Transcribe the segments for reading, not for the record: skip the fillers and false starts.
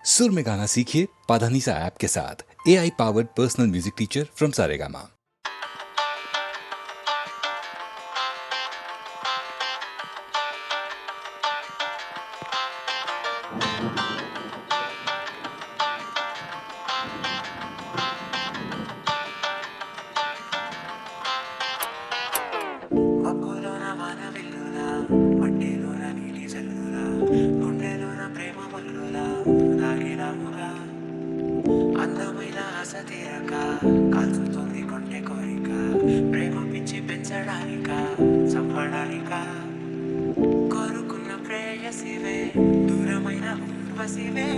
सुर में गाना सीखिए पाधानीसा ऐप के साथ। AI powered personal music teacher from Saregama. మబ్బులోన వాన వెల్లులా, మట్టిలోన నీటి జల్లులా, గుండెలోన ప్రేమ ముల్లులా దాగినాముగా. అందమైన ఆశ తీరక కాల్చుతుంది కొంటె కోరిక, ప్రేమ పిచ్చి పెంచడానిక చంపడానిక. కోరుకున్న ప్రేయసివే, దూరమైన ఉర్వశివే,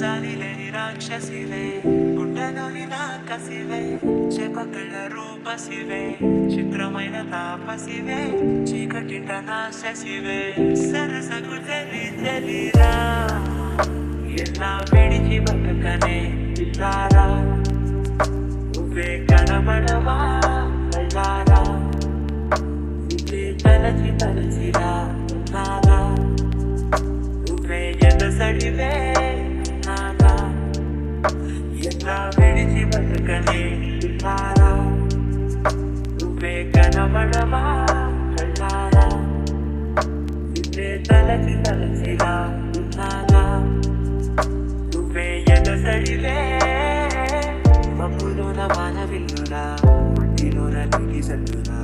జాలి లేని రాక్షసివే, గుండెలోని నాకసివే, చేపకళ్ళ రూపసివే, చిత్రమైన తాపసివే, చీకటింట నాశసివే, సరసకు తెలిరా ఎలా విడిచి బతకనే ఇల్లారా, నువ్వే కనబడవా కళ్ళారా, నువ్వే తలచి తలచిరా నాగా, నువ్వే ఎదసడివే నాగా, ఎలా విడిచి బతకనే ఇల్లారా, నువ్వే కనబడవా కళ్ళారా, నువ్వే తలచి తలచిరా నాగా, నువ్వే ఎదసడివే. మబ్బులోన వాన విల్లులా, మట్టిలోన నీటి జల్లులా,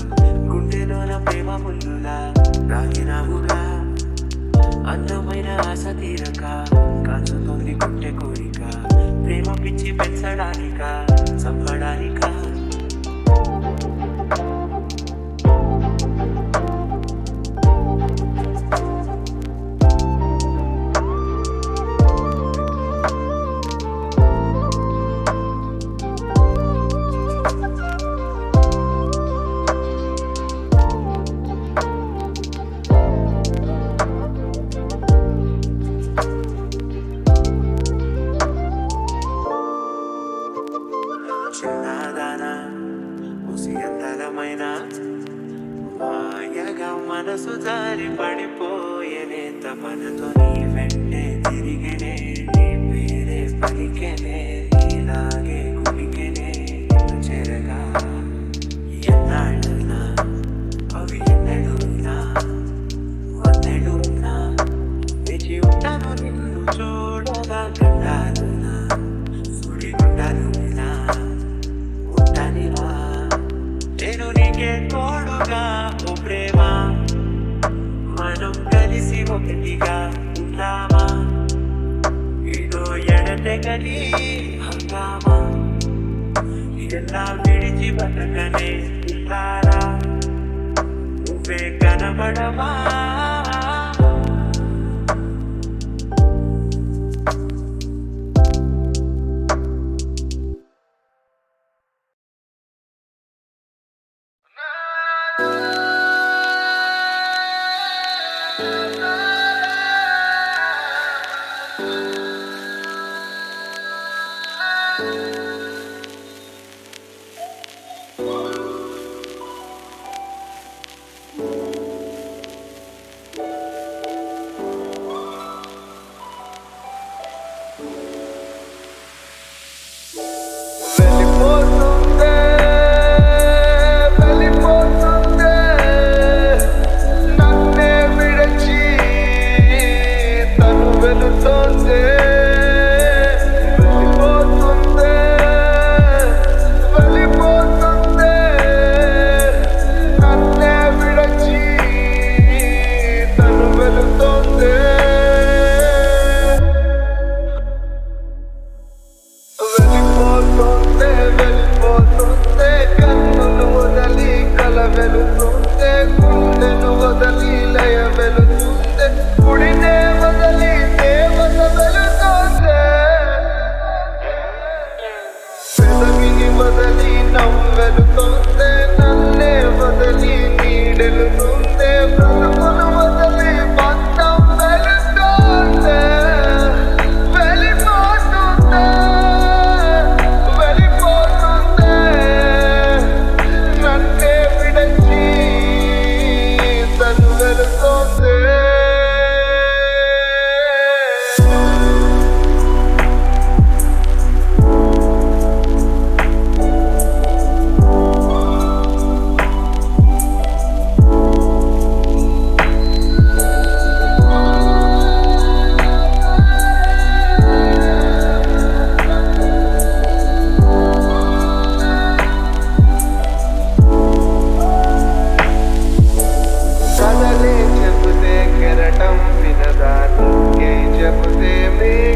గుండెలోన ప్రేమ ముల్లులా రాగినావుగా. అందమైన ఆశ తీరక కాచుతోంది గుండె కోరిక, ప్రేమ పిచ్చి పెంచడానిక చంపడానిక. చిన్నదాన ముసియంతరమైన మాయగా మనసు జారి పడిపోయేనే, తపనతో నీ వెంటే తిరిగినే, నీ పేరే పలికెనే, ఇలాగే కులికెనే నిన్ను చెరగా. ఎన్నాళ్ళైనా అవి ఎన్నడూనా వద్దెడునా, వేచి ఉంటాను నిన్ను చూడగా. గండాలునా సుడిగుండాలునా ఉంటానివా, నేను నీకే తోడుగా. ఓ ప్రేమ, మనం కలిసి ఒకటిగా ఉంటామా, ఇదో ఎడతెగని హంగామా, ఎలా విడిచి బతకనే ఇల్లారా, నువ్వే కనబడవా.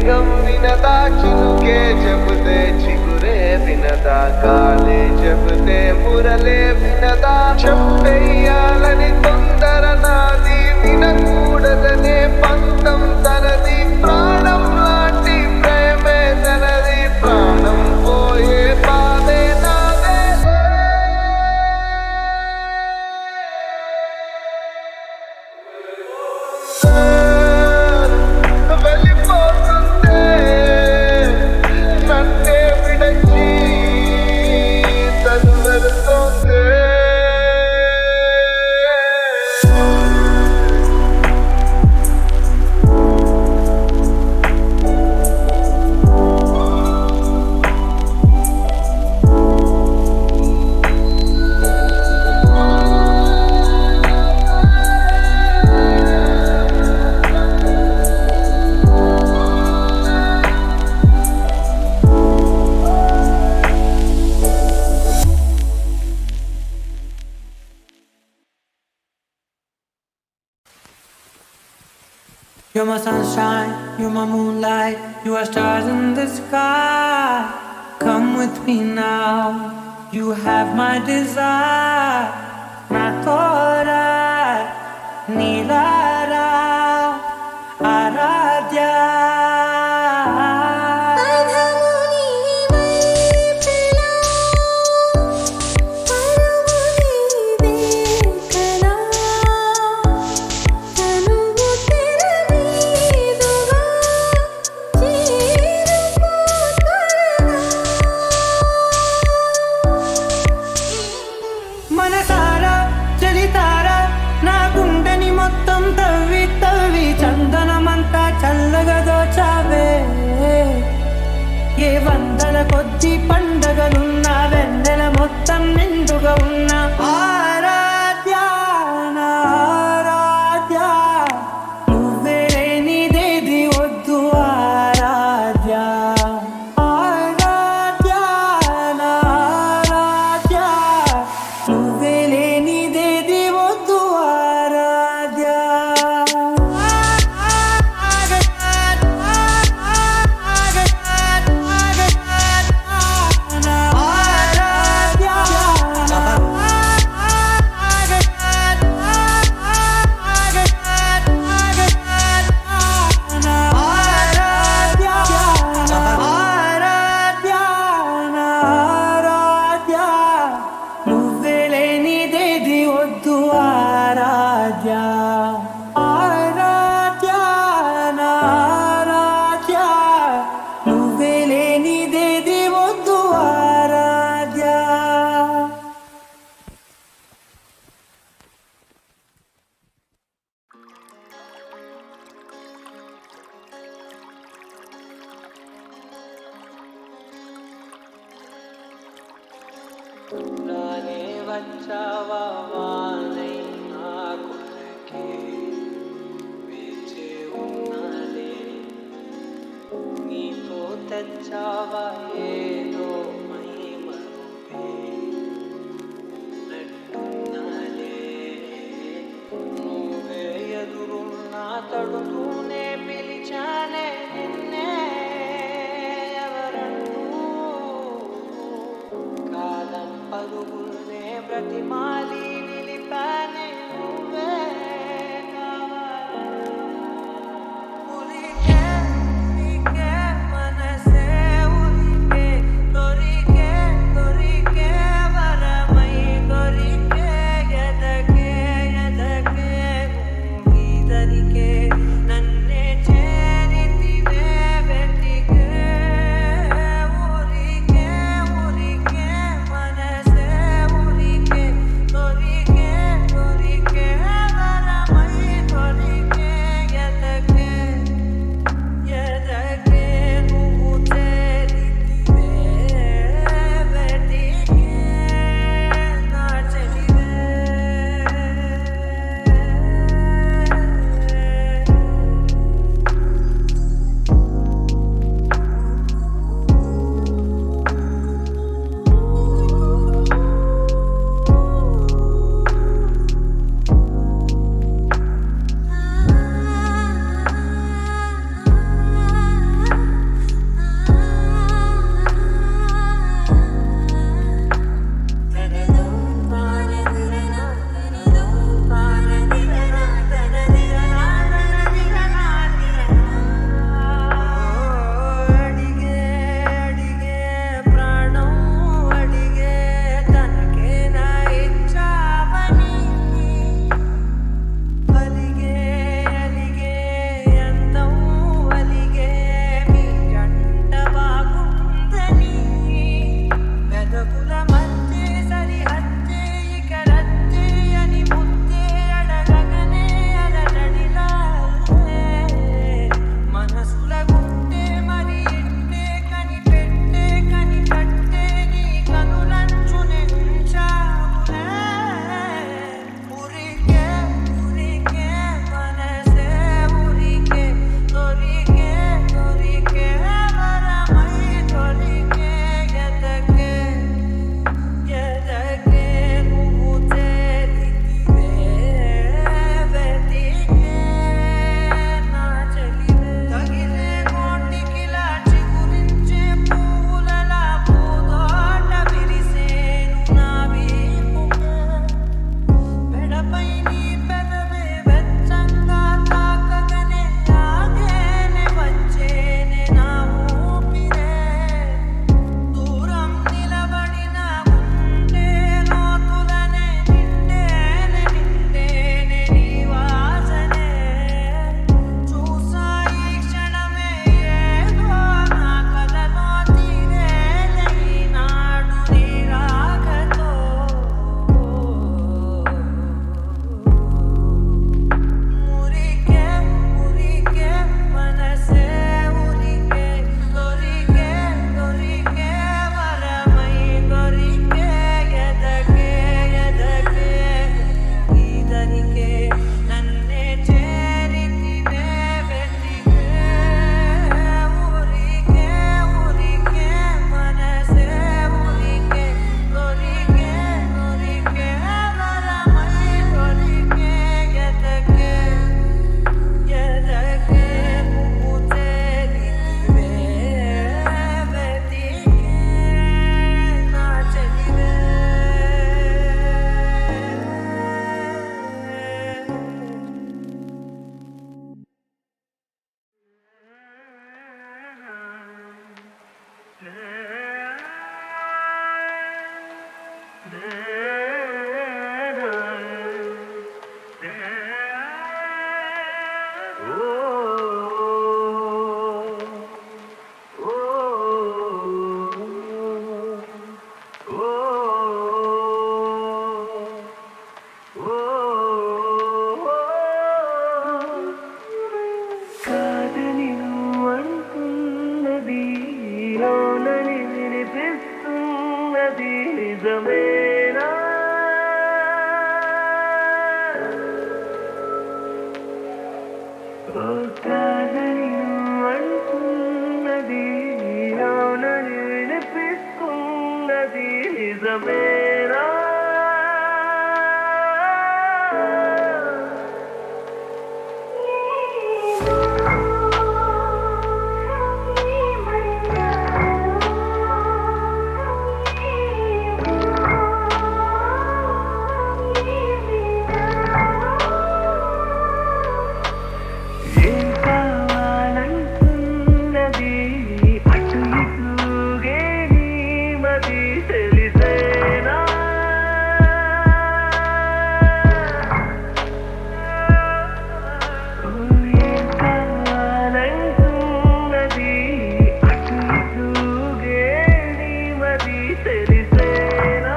మేఘం వినదా చినుకే చెబితే చిగురే వినదా కాలే చెబితే మురలే వినదా చెప్పేయాలని తొందర నాది వినకూడదనే పంతం తనది ప్రాణం లాంటి ప్రేమే తనది ప్రాణం పోయే బాధే నాదే వెళ్ళిపోతుందే నన్నే విడచి తను వెళుతోందే You're my sunshine, you're my moonlight, you are stars in the sky. Come with me now, you have my desire. Na tora, nilara, aradhya. మనసారా చలితారా నా గుండెని మొత్తం తవ్వి తవ్వి చందనమంతా చల్లగా దోచావే ఏ వందల కొద్ది పండగలున్నా వెన్నెల మొత్తం నిండుగా ఉన్న ఆరాధ్య నా ఆరాధ్య నువ్వే లేనిదేది వద్దు ఆరాధ్య ఆరాధ్య నా ఆరాధ్య నువ్వే లేనిదేది వద్దు ఆరాధ్య నువ్వే లేనిదేది వద్దు ఆరాధ్య ఆరాధ్య నా ఆరాధ్య నువ్వే లేనిదేది వద్దు ఆరాధ్య రానే వచ్చావా వానై నా కొరకే వేచే ఉన్నాలే నీతో తెచ్చావా ఏదో మై మరుపే నట్టున్నాలే నువ్వే ఎదురున్నా తడుతూనే పిలిచానే నిన్నే ఎవరంటూ కాలం పరుగుల్నే ప్రతిమాలి నిలిపానే నువ్వే ఉరికే ఉరికే మనసే ఉరికే దొరికే దొరికే వరమై దొరికే ఎదకే ఎదకే నీదరికే నన్నే చేరితివే వెతికే ఉరికే ఉరికే మనసే ఉరికే కాదని నువ్వు అంటున్నది లోనని వినిపిస్తున్నది నిజమేనా ఓ కాదని నువ్వు అంటున్నది లోనని వినిపిస్తున్నది నిజమేనా ఏం కావాలంటున్నది అటు ఇటుగే నీ మది తెలిసేనా ఏం కావాలంటున్నది అటు ఇటుగే నీ మది తెలిసేనా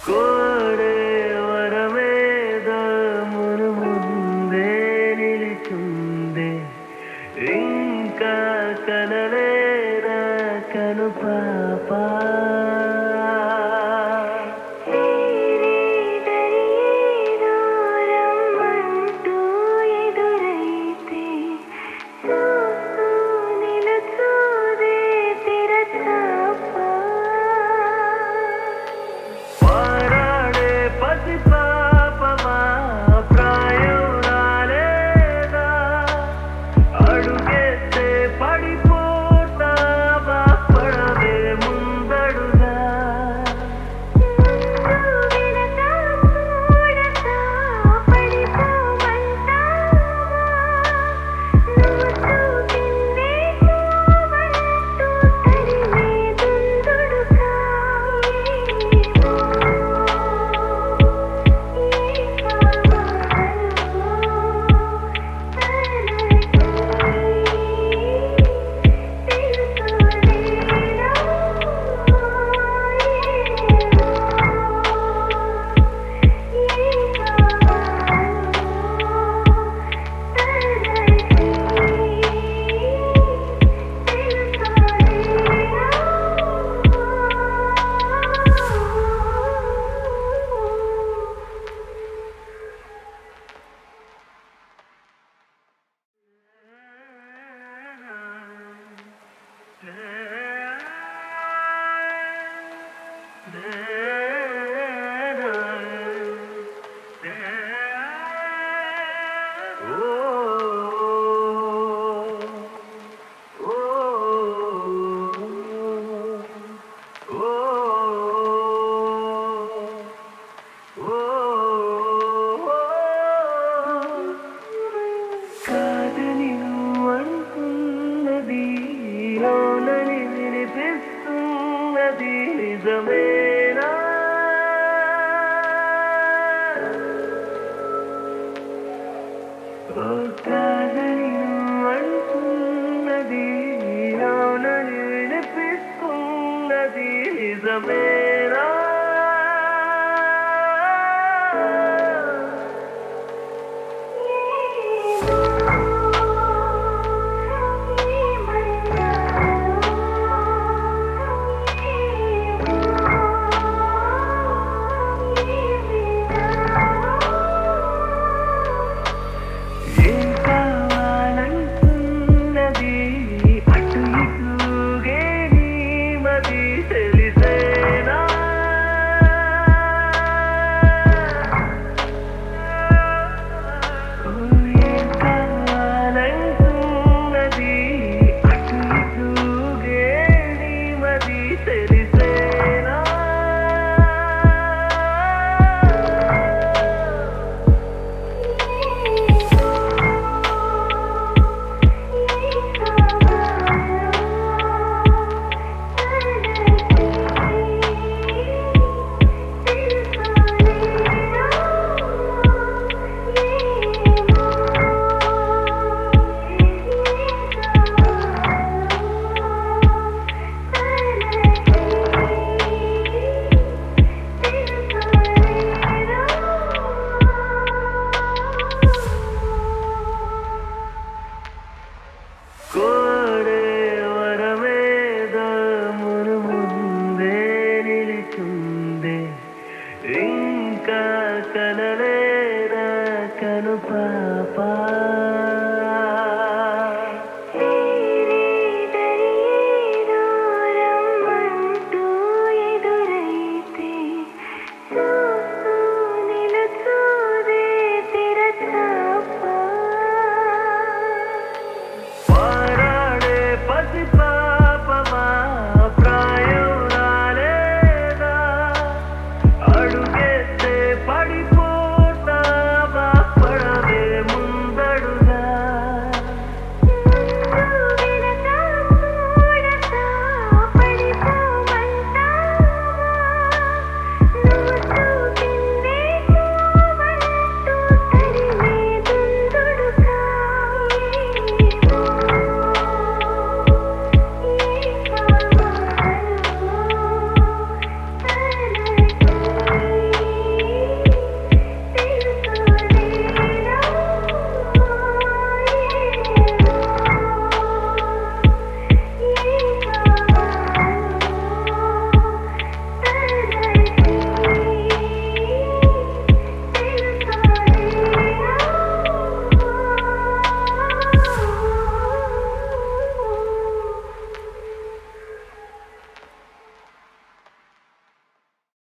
కోరే వరమేదో మును ముందే నిలిచుందే ఇంకా కనలేరా కను పాప పారాడే పసి పాపమా ప్రాయం రాలేదా అడుగేస్తే పడిపోతావా పడవే ముందడుగా కాదని నువ్వు అంటున్నది లోనని వినిపిస్తున్నది నిజమేనా ఓ కాదని నువ్వు అంటున్నది లోనని వినిపిస్తున్నది నిజమేనా Yeah. కలలే